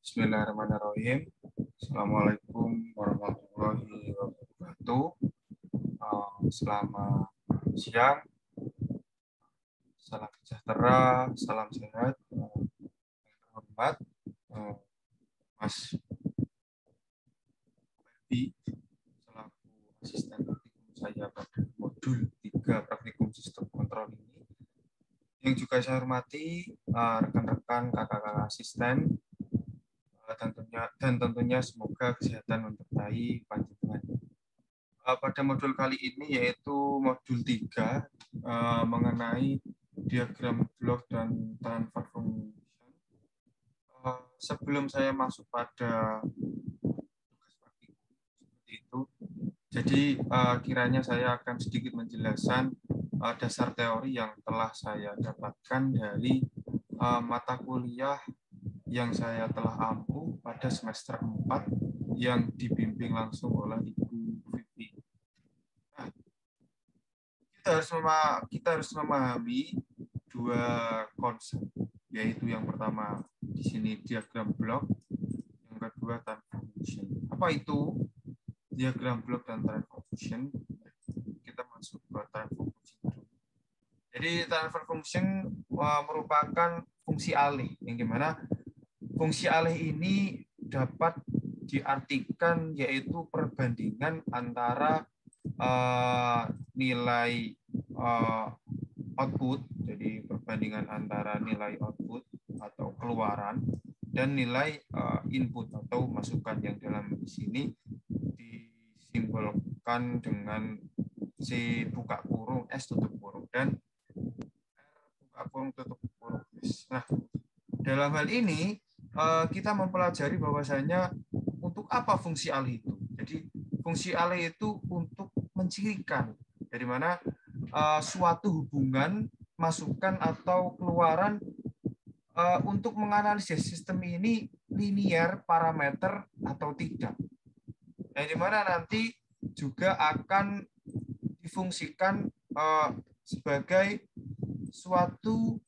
Bismillahirrahmanirrahim. Assalamualaikum warahmatullahi wabarakatuh. Selamat siang, salam sejahtera, salam sehat. Yang terhormat, Mas Ferdi, selaku asisten praktikum saya pada modul 3 praktikum sistem kontrol ini. Yang juga saya hormati rekan-rekan kakak-kakak asisten, dan tentunya semoga kesehatan menyertai panjenengan. Pada modul kali ini yaitu modul 3 mengenai diagram blok dan transfer function. Sebelum saya masuk pada tugas praktikum seperti itu, jadi kiranya saya akan sedikit menjelaskan dasar teori yang telah saya dapatkan dari mata kuliah yang saya telah ampu pada semester 4 yang dibimbing langsung oleh Ibu Vivi. Nah, kita harus memahami dua konsep, yaitu yang pertama di sini diagram blok, yang kedua transfer function. Apa itu diagram blok dan transfer function? Kita masuk ke transfer function dulu. Jadi transfer function merupakan fungsi alih, yang dimana fungsi alih ini dapat diartikan yaitu perbandingan antara nilai output, jadi perbandingan antara nilai output atau keluaran dan nilai input atau masukan, yang dalam sini disimbolkan dengan C buka kurung S tutup kurung dan R buka kurung tutup kurung S. Nah, dalam hal ini kita mempelajari bahwasanya untuk apa fungsi alih itu. Jadi fungsi alih itu untuk mencirikan dari mana suatu hubungan masukan atau keluaran untuk menganalisis sistem ini linier, parameter atau tidak. Yang dimana nanti juga akan difungsikan sebagai suatu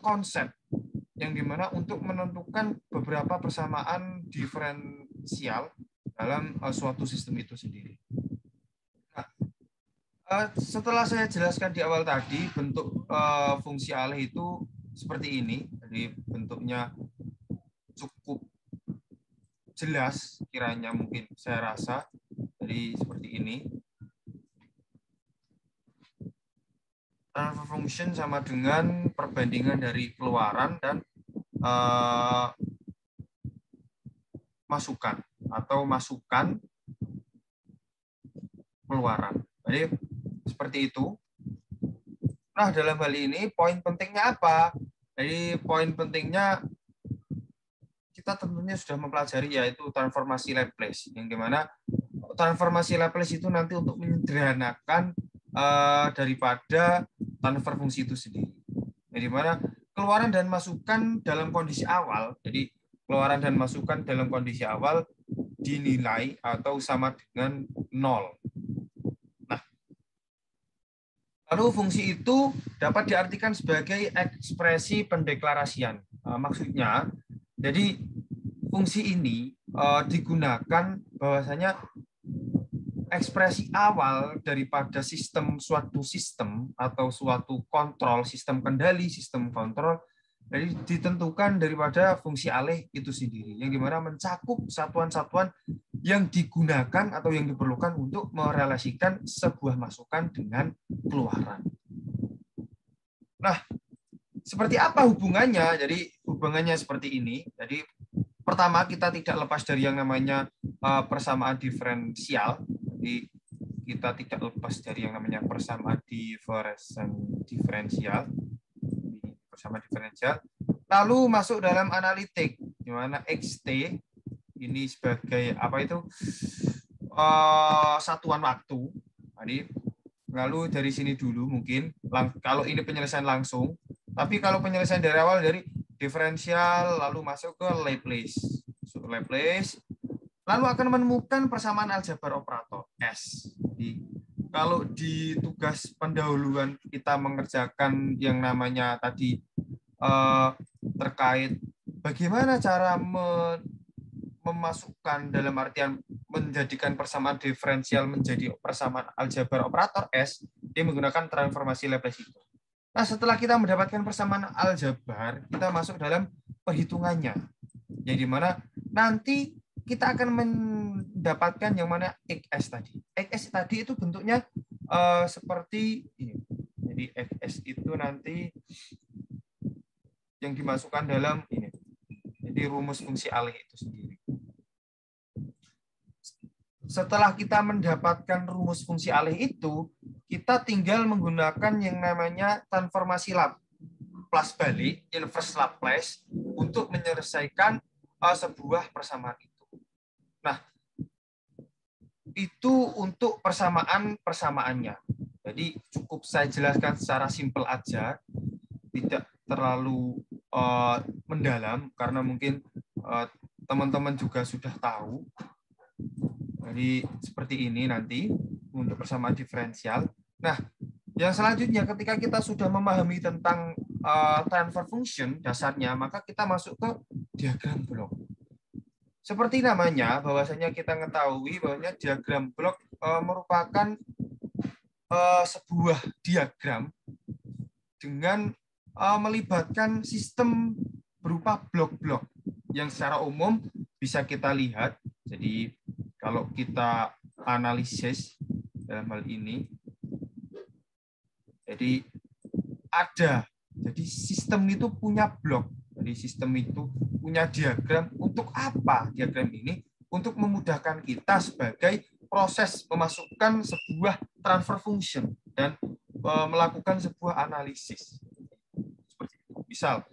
konsep yang dimana untuk menentukan beberapa persamaan diferensial dalam suatu sistem itu sendiri. Nah, setelah saya jelaskan di awal tadi, bentuk fungsi alih itu seperti ini. Jadi bentuknya cukup jelas kiranya, mungkin saya rasa. Jadi seperti ini. Transfer function sama dengan perbandingan dari keluaran dan masukan atau masukan keluaran. Jadi seperti itu. Nah, dalam hal ini poin pentingnya apa? Jadi poin pentingnya kita tentunya sudah mempelajari yaitu transformasi Laplace, yang dimana transformasi Laplace itu nanti untuk menyederhanakan daripada transfer fungsi itu sendiri. Yang dimana keluaran dan masukan dalam kondisi awal, jadi keluaran dan masukan dalam kondisi awal dinilai atau sama dengan 0. Nah, lalu fungsi itu dapat diartikan sebagai ekspresi pendeklarasian. Maksudnya, jadi fungsi ini digunakan bahwasanya ekspresi awal daripada suatu sistem atau suatu kontrol, sistem kendali, sistem kontrol, jadi ditentukan daripada fungsi alih itu sendiri, yang dimana mencakup satuan-satuan yang digunakan atau yang diperlukan untuk merelasikan sebuah masukan dengan keluaran. Nah, seperti apa hubungannya? Jadi hubungannya seperti ini. Jadi pertama, kita tidak lepas dari yang namanya persamaan diferensial. Jadi kita tidak lepas dari yang namanya persamaan diferensial. Persamaan diferensial. Lalu masuk dalam analitik, di mana XT ini sebagai apa itu? Satuan waktu. Jadi lalu dari sini dulu mungkin kalau ini penyelesaian langsung. Tapi kalau penyelesaian dari awal dari diferensial lalu masuk ke Laplace. Laplace lalu akan menemukan persamaan aljabar operator S. Jadi, kalau di tugas pendahuluan kita mengerjakan yang namanya tadi terkait bagaimana cara memasukkan dalam artian menjadikan persamaan diferensial menjadi persamaan aljabar operator S, dia menggunakan transformasi Laplace itu. Nah, setelah kita mendapatkan persamaan aljabar, kita masuk dalam perhitungannya. Yang dimana nanti kita akan mendapatkan yang mana XS tadi. XS tadi itu bentuknya seperti ini. Jadi XS itu nanti yang dimasukkan dalam ini. Jadi rumus fungsi alih itu sendiri. Setelah kita mendapatkan rumus fungsi alih itu, kita tinggal menggunakan yang namanya transformasi Laplace balik, inverse Laplace, untuk menyelesaikan sebuah persamaan itu. Nah, itu untuk persamaannya. Jadi cukup saya jelaskan secara simpel aja, tidak terlalu mendalam, karena mungkin teman-teman juga sudah tahu. Jadi seperti ini nanti untuk persamaan diferensial. Nah, yang selanjutnya ketika kita sudah memahami tentang transfer function dasarnya, maka kita masuk ke diagram blok. Seperti namanya, bahwasanya kita mengetahui bahwa diagram blok merupakan sebuah diagram dengan melibatkan sistem berupa blok-blok yang secara umum bisa kita lihat. Jadi kalau kita analisis dalam hal ini, jadi sistem itu punya blok. Jadi sistem itu punya diagram. Untuk apa diagram ini? Untuk memudahkan kita sebagai proses memasukkan sebuah transfer function dan melakukan sebuah analisis. Seperti itu. Misal,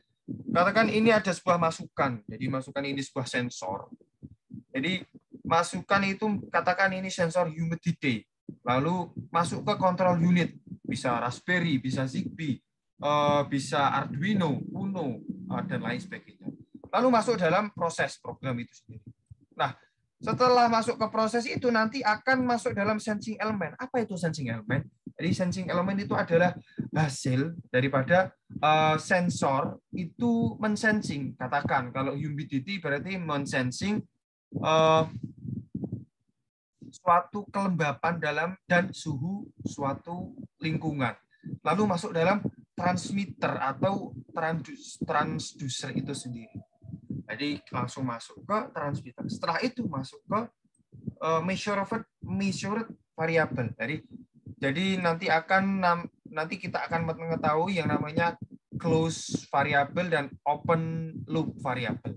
katakan ini ada sebuah masukan. Jadi masukan ini sebuah sensor. Jadi masukan itu, katakan ini sensor humidity. Lalu masuk ke control unit. Bisa Raspberry, bisa Zigbee, bisa Arduino, Uno, dan lain sebagainya. Lalu masuk dalam proses program itu sendiri. Nah, setelah masuk ke proses itu nanti akan masuk dalam sensing element. Apa itu sensing element? Jadi sensing element itu adalah hasil daripada sensor itu mensensing. Katakan kalau humidity berarti mensensing suatu kelembapan dalam dan suhu suatu lingkungan. Lalu masuk dalam transmitter atau transducer itu sendiri. Jadi langsung masuk ke transmitter. Setelah itu masuk ke measured variable. Jadi nanti kita akan mengetahui yang namanya closed variable dan open loop variable.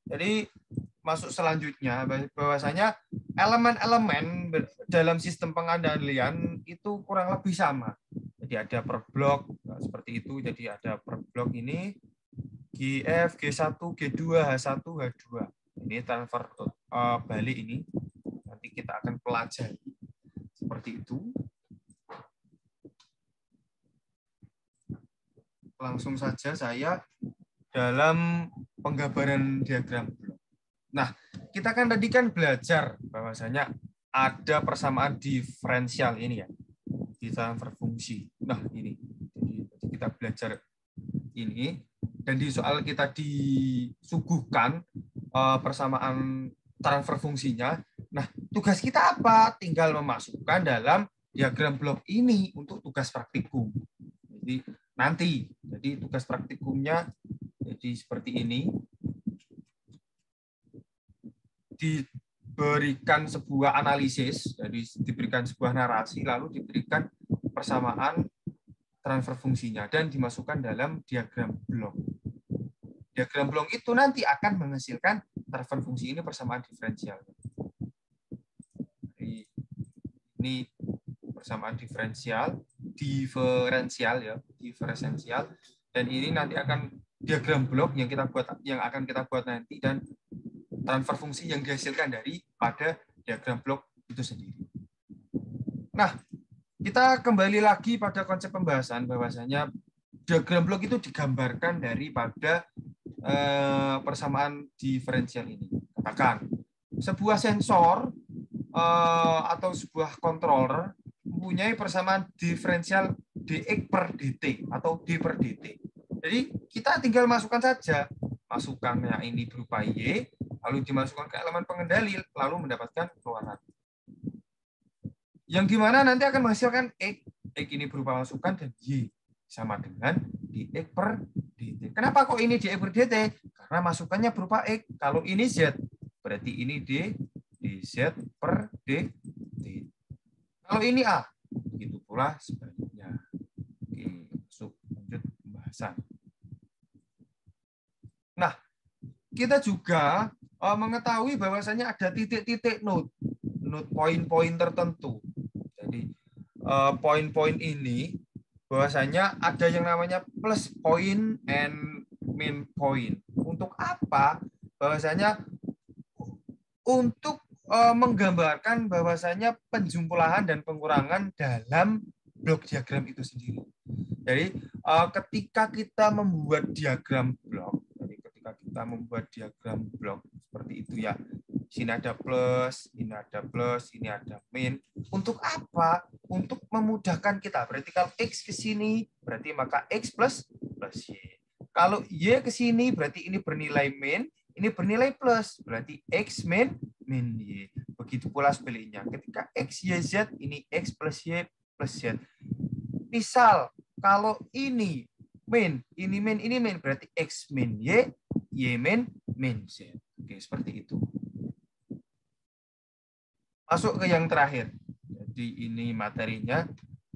Jadi masuk selanjutnya bahwasanya elemen-elemen dalam sistem pengendalian itu kurang lebih sama. Jadi ada per blok seperti itu. Jadi ada per blok ini GF, G1, G2, H1, H2. Ini transfer balik ini. Nanti kita akan pelajari seperti itu. Langsung saja saya dalam penggambaran diagram blok. Nah, kita kan tadi kan belajar bahwasanya ada persamaan diferensial ini ya, di transfer fungsi. Nah, ini. Jadi kita belajar ini, dan di soal kita disuguhkan persamaan transfer fungsinya. Nah, tugas kita apa? Tinggal memasukkan dalam diagram blok ini untuk tugas praktikum. Jadi nanti, jadi tugas praktikumnya jadi seperti ini. Diberikan sebuah analisis, jadi diberikan sebuah narasi, lalu diberikan persamaan transfer fungsinya dan dimasukkan dalam diagram blok. Diagram blok itu nanti akan menghasilkan transfer fungsi ini persamaan diferensial. Jadi, ini persamaan diferensial ya, diferensial, dan ini nanti akan diagram blok yang akan kita buat nanti, dan transfer fungsi yang dihasilkan dari pada diagram blok itu sendiri. Nah, kita kembali lagi pada konsep pembahasan bahwasanya diagram blok itu digambarkan daripada persamaan diferensial ini. Katakan sebuah sensor atau sebuah controller mempunyai persamaan diferensial dx per dt atau d per dt. Jadi kita tinggal masukkan saja. Masukannya ini berupa Y, lalu dimasukkan ke elemen pengendali, lalu mendapatkan keluaran. Yang dimana nanti akan menghasilkan X. X ini berupa masukan dan Y sama dengan dx per dt. Kenapa kok ini dx per dt? Karena masukannya berupa X. Kalau ini Z, berarti ini D, dz per dt. Kalau ini A, begitu pula sebaliknya. Oke, masuk lanjut pembahasan. Nah, kita juga mengetahui bahwasanya ada titik-titik node poin-poin tertentu. Jadi poin-poin ini bahwasanya ada yang namanya plus point and min point. Untuk apa? Bahwasanya untuk menggambarkan bahwasanya penjumlahan dan pengurangan dalam blok diagram itu sendiri. Jadi ketika kita membuat diagram blok, seperti itu ya. Sini ada plus, ini ada plus, ini ada min. Untuk apa? Untuk memudahkan kita. Berarti kalau X ke sini, berarti maka X plus Y. Kalau Y ke sini, berarti ini bernilai min, ini bernilai plus. Berarti X min Y. Begitu pula sebaliknya. Ketika X, Y, Z, ini X plus Y plus Z. Misal, kalau ini min, ini min, berarti X min Y, Y min Z. Oke, seperti itu. Masuk ke yang terakhir. Jadi ini materinya.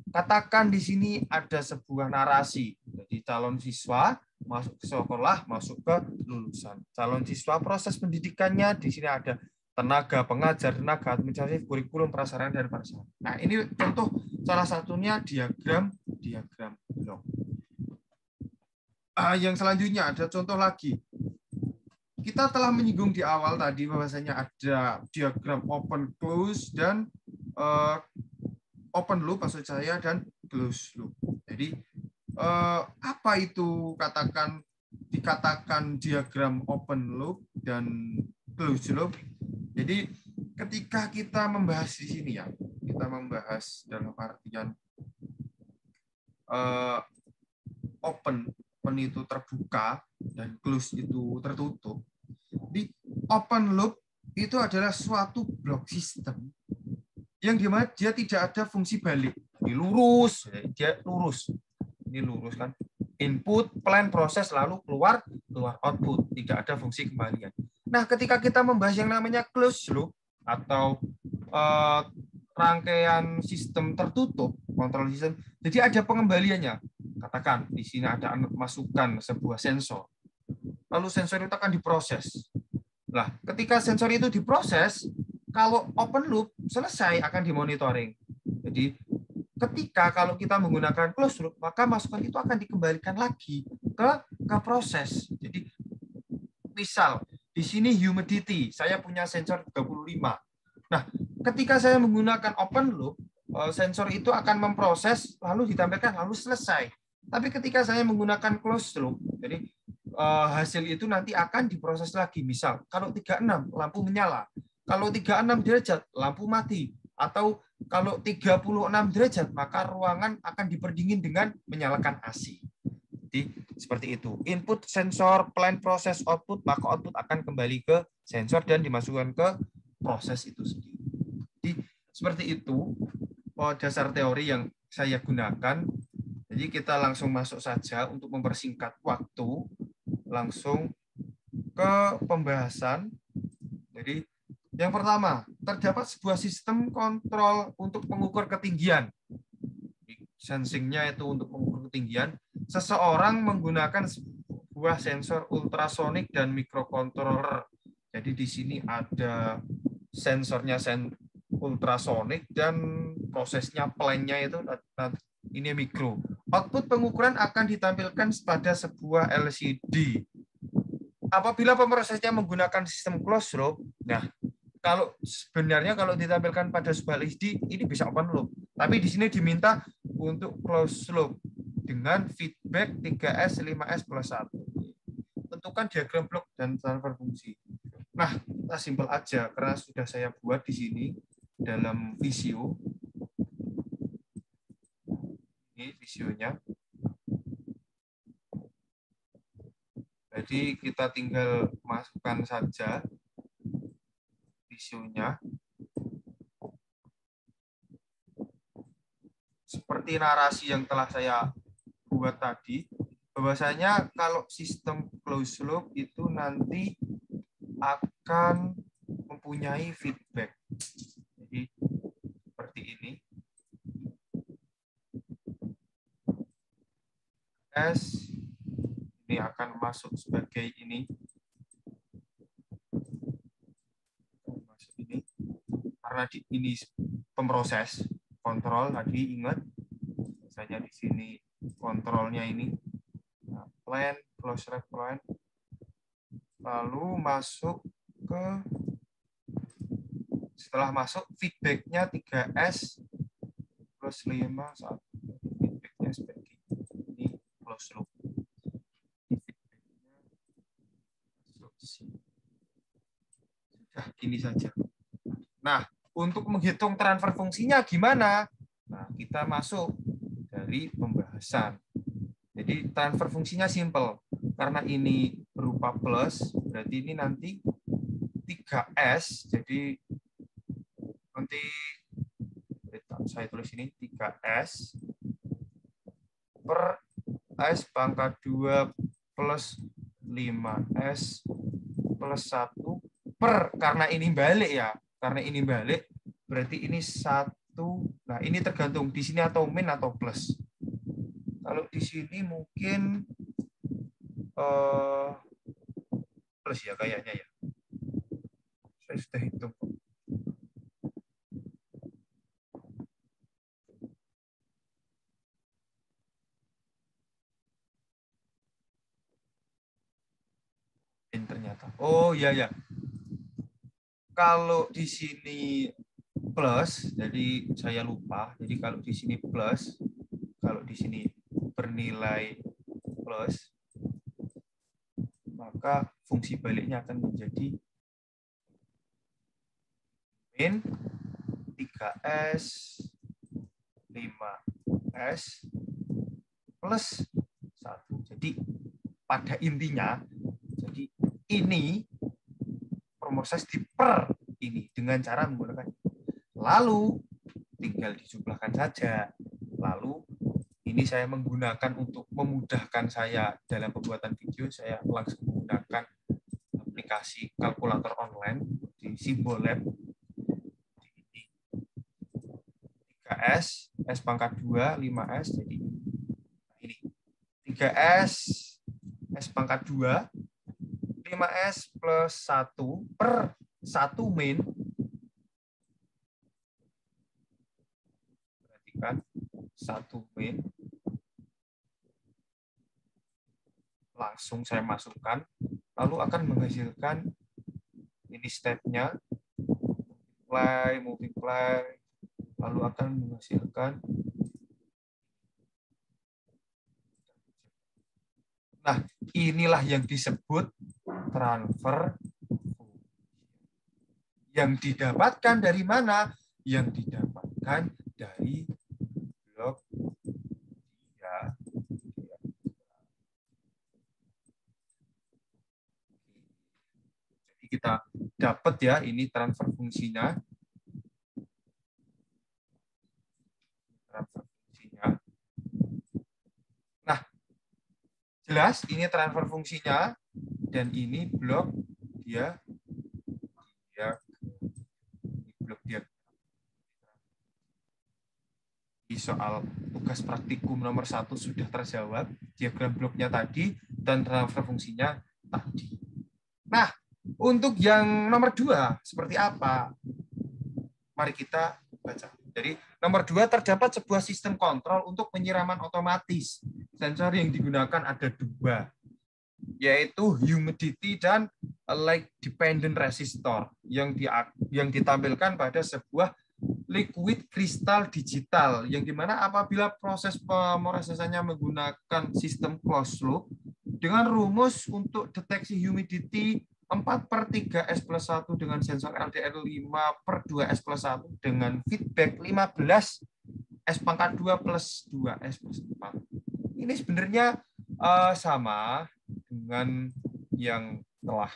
Katakan di sini ada sebuah narasi. Jadi calon siswa masuk ke sekolah, masuk ke lulusan. Calon siswa proses pendidikannya di sini ada tenaga pengajar, tenaga administratif, kurikulum, prasarana dan prasarana. Nah, ini contoh salah satunya diagram blok. Yang selanjutnya ada contoh lagi. Kita telah menyinggung di awal tadi bahwasanya ada diagram open close dan open loop maksud saya dan close loop. Jadi apa itu dikatakan diagram open loop dan close loop? Jadi ketika kita membahas di sini ya, kita membahas dalam artian open itu terbuka dan close itu tertutup. Di open loop itu adalah suatu blok sistem yang dimana dia tidak ada fungsi balik. Ini lurus, dia lurus. Ini lurus kan. Input, plan, proses, lalu keluar output. Tidak ada fungsi kembalian. Nah, ketika kita membahas yang namanya closed loop atau rangkaian sistem tertutup, kontrol sistem, jadi ada pengembaliannya. Katakan di sini ada masukan sebuah sensor. Lalu sensor itu akan diproses. Nah, ketika sensor itu diproses, kalau open loop selesai akan dimonitoring. Jadi ketika kalau kita menggunakan closed loop, maka masukan itu akan dikembalikan lagi ke proses. Jadi misal di sini humidity, saya punya sensor 35. Nah, ketika saya menggunakan open loop, sensor itu akan memproses lalu ditampilkan lalu selesai. Tapi ketika saya menggunakan closed loop, jadi hasil itu nanti akan diproses lagi. Misal kalau 36 lampu menyala, kalau 36 derajat lampu mati, atau kalau 36 derajat maka ruangan akan diperdingin dengan menyalakan AC. Jadi seperti itu. Input sensor, plan, proses, output, maka output akan kembali ke sensor dan dimasukkan ke proses itu sendiri. Jadi seperti itu dasar teori yang saya gunakan. Jadi kita langsung masuk saja untuk mempersingkat waktu, langsung ke pembahasan. Jadi yang pertama, terdapat sebuah sistem kontrol untuk mengukur ketinggian. Sensingnya itu untuk mengukur ketinggian. Seseorang menggunakan sebuah sensor ultrasonik dan mikrokontroller. Jadi di sini ada sensornya ultrasonik dan prosesnya plan-nya itu ini mikro. Output pengukuran akan ditampilkan pada sebuah LCD. Apabila pemrosesnya menggunakan sistem closed loop, nah kalau sebenarnya kalau ditampilkan pada sebuah LCD ini bisa open loop, tapi di sini diminta untuk closed loop dengan feedback 3S, 5S plus 1. Tentukan diagram blok dan transfer fungsi. Nah, kita simpel aja karena sudah saya buat di sini dalam Visio. Ini visionya. Jadi kita tinggal masukkan saja visunya. Seperti narasi yang telah saya buat tadi, bahwasanya kalau sistem closed loop itu nanti akan mempunyai feedback. Jadi seperti ini. S ini akan masuk sebagai ini. Masuk ini. Karena ini pemroses kontrol tadi, ingat misalnya di sini kontrolnya ini plan close ref plan, lalu masuk ke, setelah masuk feedbacknya 3S plus 5 1, feedbacknya sebagai ini close loop. Sudah gini saja. Nah, untuk menghitung transfer fungsinya gimana? Nah, kita masuk dari pembahasan. Jadi transfer fungsinya simple. Karena ini berupa plus, berarti ini nanti 3S. Jadi nanti saya tulis ini 3S per S pangkat 2 plus 5S plus 1 per, karena ini balik ya. Karena ini balik, berarti ini 1. Nah, ini tergantung di sini atau min atau plus. Kalau di sini mungkin plus ya kayaknya ya. Saya sudah hitung. Ternyata. Oh iya ya. Kalau di sini plus, jadi saya lupa. Jadi kalau di sini plus, kalau di sini bernilai plus, maka fungsi baliknya akan menjadi min 3S 5S plus 1. Jadi pada intinya, jadi ini proses di per ini dengan cara menggunakan. Lalu tinggal dijumlahkan saja. Lalu ini saya menggunakan untuk memudahkan saya dalam pembuatan video, saya langsung menggunakan aplikasi kalkulator online di Simbolab. 3S, S pangkat 2, 5S, jadi ini. 3S, S pangkat 2, 5S plus 1 per 1 min. Perhatikan, 1 min. Langsung saya masukkan, lalu akan menghasilkan ini stepnya, multiply, lalu akan menghasilkan. Nah, inilah yang disebut transfer. Yang didapatkan dari mana? Yang didapatkan dari blok 3. Jadi kita dapat ya, ini transfer fungsinya. Nah, jelas ini transfer fungsinya, dan ini blok dia blok dia. Di soal tugas praktikum nomor 1 sudah terjawab diagram bloknya tadi dan transfer fungsinya tadi. Nah, untuk yang nomor 2 seperti apa? Mari kita baca. Jadi nomor 2, terdapat sebuah sistem kontrol untuk penyiraman otomatis. Sensor yang digunakan ada 2, yaitu humidity dan light dependent resistor yang ditampilkan pada sebuah liquid kristal digital, yang dimana apabila proses pemrosesannya menggunakan sistem closed loop dengan rumus untuk deteksi humidity 4/3S plus 1 dengan sensor LDR 5/2S plus 1 dengan feedback 15S pangkat 2 plus 2S plus 4. Ini sebenarnya sama dengan yang telah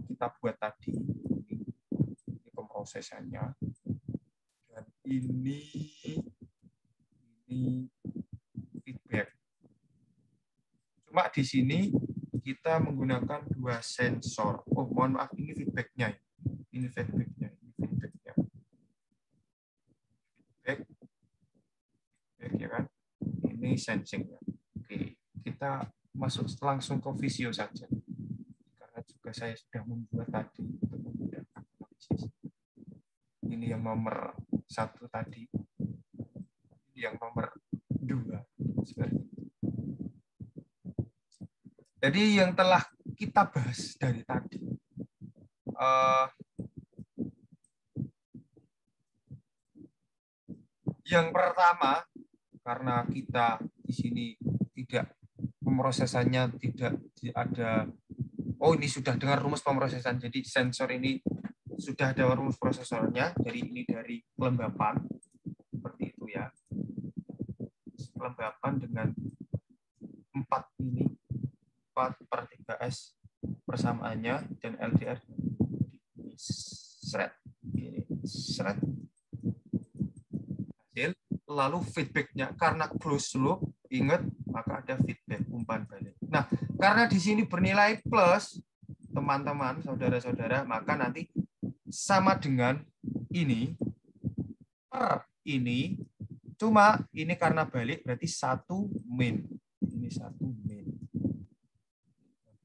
kita buat tadi. Ini pemrosesannya. Dan ini feedback. Cuma di sini kita menggunakan dua sensor. Oh, mohon maaf, ini feedbacknya. Ini feedbacknya. Feedback, ya kan? Ini sensingnya. Oke, kita masuk langsung ke visio saja. Karena juga saya sudah membuat tadi untuk memudahkan analisis. Ini yang nomor 1 tadi. Ini yang nomor 2. Jadi yang telah kita bahas dari tadi. Yang pertama, karena kita di sini tidak pemrosesannya tidak ada. Oh, ini sudah dengar rumus pemrosesan. Jadi sensor ini sudah ada rumus prosesornya. Jadi ini dari kelembapan seperti itu ya. Kelembapan dengan 4 ini 4/3S persamaannya dan LDR seret ini seret hasil. Lalu feedbacknya karena closed loop, ingat maka ada feedback umpan balik. Nah, karena di sini bernilai plus, teman-teman, saudara-saudara, maka nanti sama dengan ini per ini, cuma ini karena balik berarti 1 min. Ini 1 min.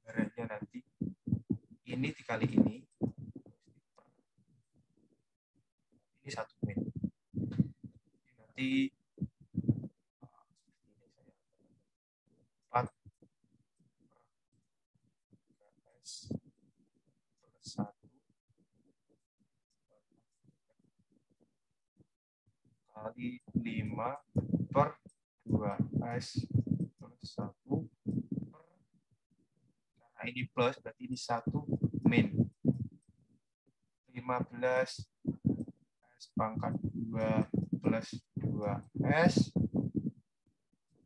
Gambarannya nanti ini dikali ini 1 min. Nanti 4 plus 1 kali 5/2S plus 1 per, karena ini plus berarti ini 1 min 15 S pangkat 2 plus 2S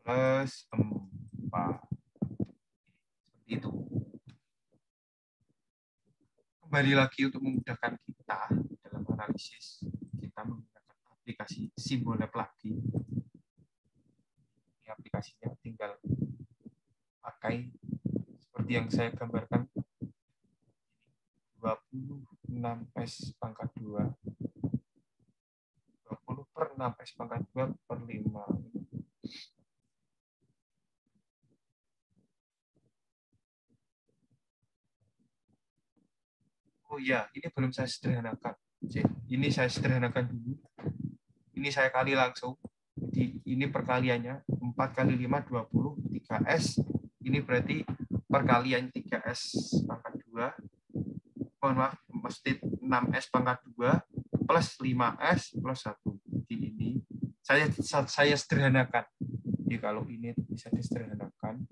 plus 4. Seperti itu. Kembali lagi untuk memudahkan kita dalam analisis, kita menggunakan aplikasi Simbolab lagi. Ini aplikasinya tinggal pakai seperti yang saya gambarkan 26S pangkat 2 20/6S pangkat 2 per 5. Oh ya, ini belum saya sederhanakan. Ini saya sederhanakan dulu. Ini saya kali langsung. Jadi ini perkaliannya 4 kali 5 20 3S. Ini berarti perkalian 3S pangkat 2. Mohon maaf, mesti 6S pangkat 2 plus 5S plus 1. Jadi ini saya sederhanakan. Jadi kalau ini bisa disederhanakan,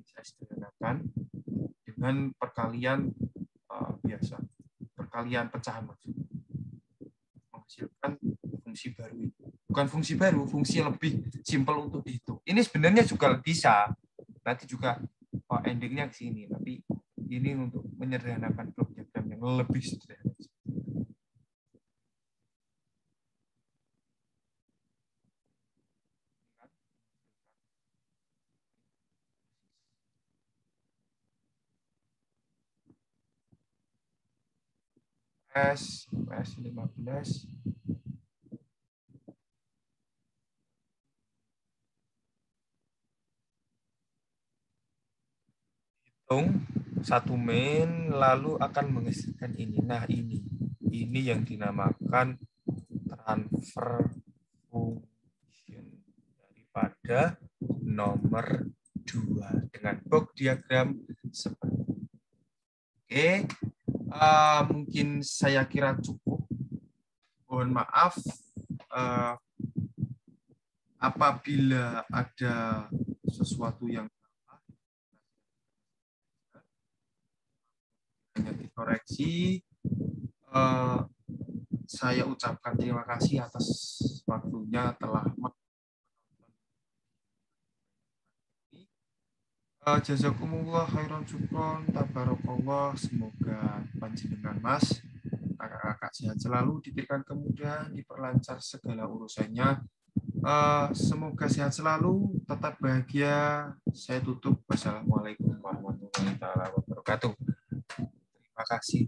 saya sederhanakan dengan perkalian biasa, perkalian pecahan maksudnya, menghasilkan fungsi baru ini. Bukan fungsi baru, fungsi yang lebih simpel untuk dihitung. Ini sebenarnya juga bisa, nanti juga endingnya ke sini, tapi ini untuk menyederhanakan blok diagram yang lebih sederhana. S15 hitung 1 min lalu akan menghasilkan ini. Nah, ini yang dinamakan transfer function daripada nomor 2 dengan box diagram seperti ini. Oke, mungkin saya kira cukup. Mohon maaf apabila ada sesuatu yang salah, hanya dikoreksi. Saya ucapkan terima kasih atas waktunya telah menonton. Jazakumullah khairan syukron, tabarakallah. Semoga panjenengan Mas, kakak-kakak sehat selalu, diberikan kemudahan, diperlancar segala urusannya. Semoga sehat selalu, tetap bahagia. Saya tutup. Wassalamualaikum warahmatullahi wabarakatuh. Terima kasih.